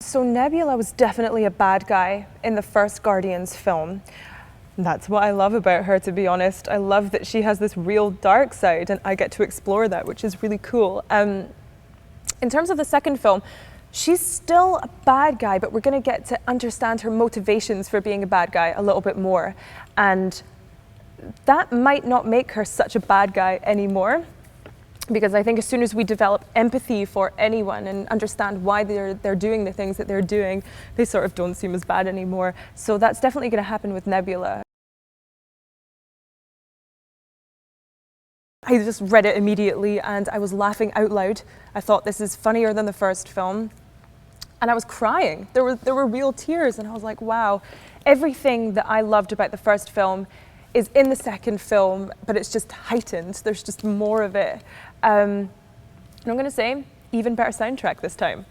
So Nebula was definitely a bad guy in the first Guardians film. That's what I love about her, to be honest. I love that she has this real dark side and I get to explore that, which is really cool. In terms of the second film, she's still a bad guy, but we're going to get to understand her motivations for being a bad guy a little bit more. And that might not make her such a bad guy anymore, because I think as soon as we develop empathy for anyone and understand why they're doing the things that they're doing, they sort of don't seem as bad anymore. So that's definitely going to happen with Nebula. I just read it immediately and I was laughing out loud. I thought, this is funnier than the first film. And I was crying. There were real tears and I was like, wow, everything that I loved about the first film is in the second film, but it's just heightened. There's just more of it. And I'm going to say, even better soundtrack this time.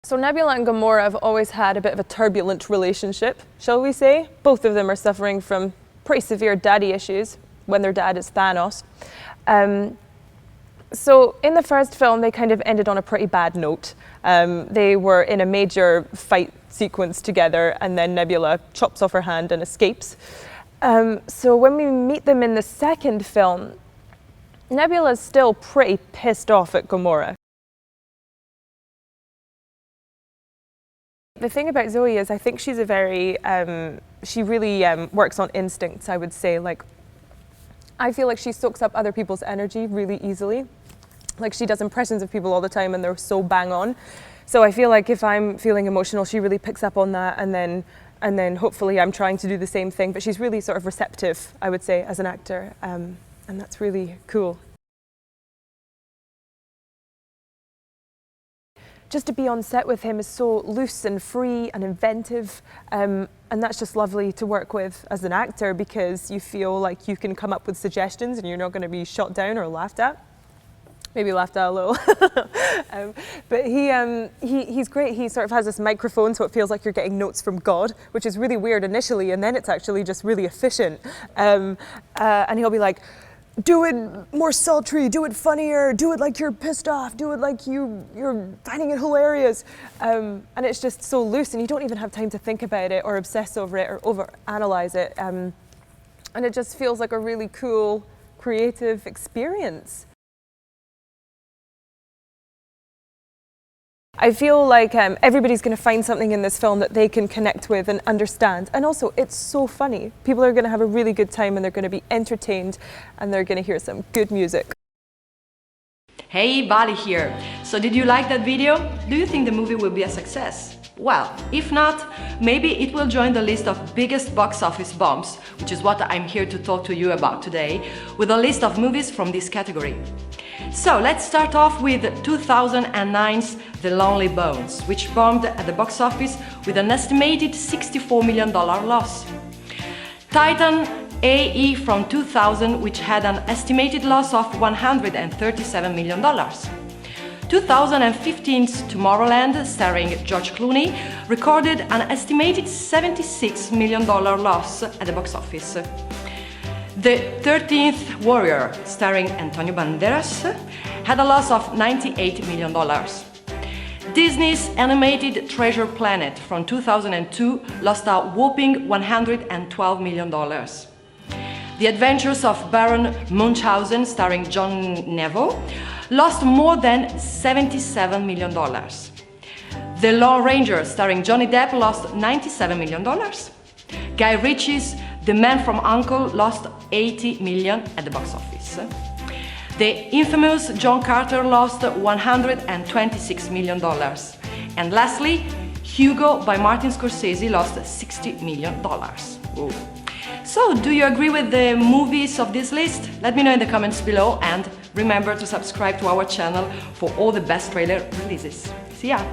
So Nebula and Gamora have always had a bit of a turbulent relationship, shall we say. Both of them are suffering from pretty severe daddy issues when their dad is Thanos. So in the first film, they kind of ended on a pretty bad note. They were in a major fight sequence together and then Nebula chops off her hand and escapes. So when we meet them in the second film, Nebula's still pretty pissed off at Gamora. The thing about Zoe is I think she's a very, she really works on instincts, I would say. Like, I feel like she soaks up other people's energy really easily. Like, she does impressions of people all the time and they're so bang on. So I feel like if I'm feeling emotional, she really picks up on that, and then hopefully I'm trying to do the same thing. But she's really sort of receptive, I would say, as an actor, and that's really cool. Just to be on set with him is so loose and free and inventive, and that's just lovely to work with as an actor, because you feel like you can come up with suggestions and you're not going to be shot down or laughed at. Maybe laughed at a little. But he's great. He sort of has this microphone, so it feels like you're getting notes from God, which is really weird initially, and then it's actually just really efficient. And he'll be like, do it more sultry, do it funnier, do it like you're pissed off, do it like you're finding it hilarious. And it's just so loose, and you don't even have time to think about it or obsess over it or overanalyze it. And it just feels like a really cool, creative experience. I feel like everybody's going to find something in this film that they can connect with and understand. And also, it's so funny. People are going to have a really good time and they're going to be entertained and they're going to hear some good music. Hey, Bali here. So did you like that video? Do you think the movie will be a success? Well, if not, maybe it will join the list of biggest box office bombs, which is what I'm here to talk to you about today, with a list of movies from this category. So let's start off with 2009's The Lonely Bones, which bombed at the box office with an estimated $64 million loss. Titan AE from 2000, which had an estimated loss of $137 million. 2015's Tomorrowland, starring George Clooney, recorded an estimated $76 million loss at the box office. The 13th Warrior, starring Antonio Banderas, had a loss of $98 million. Disney's animated Treasure Planet from 2002 lost a whopping $112 million. The Adventures of Baron Munchausen, starring John Neville, lost more than $77 million. The Lone Ranger, starring Johnny Depp, lost $97 million. Guy Ritchie's The Man from U.N.C.L.E. lost $80 million at the box office. The infamous John Carter lost $126 million. And lastly, Hugo by Martin Scorsese lost $60 million. Ooh. So, do you agree with the movies of this list? Let me know in the comments below, and remember to subscribe to our channel for all the best trailer releases. See ya!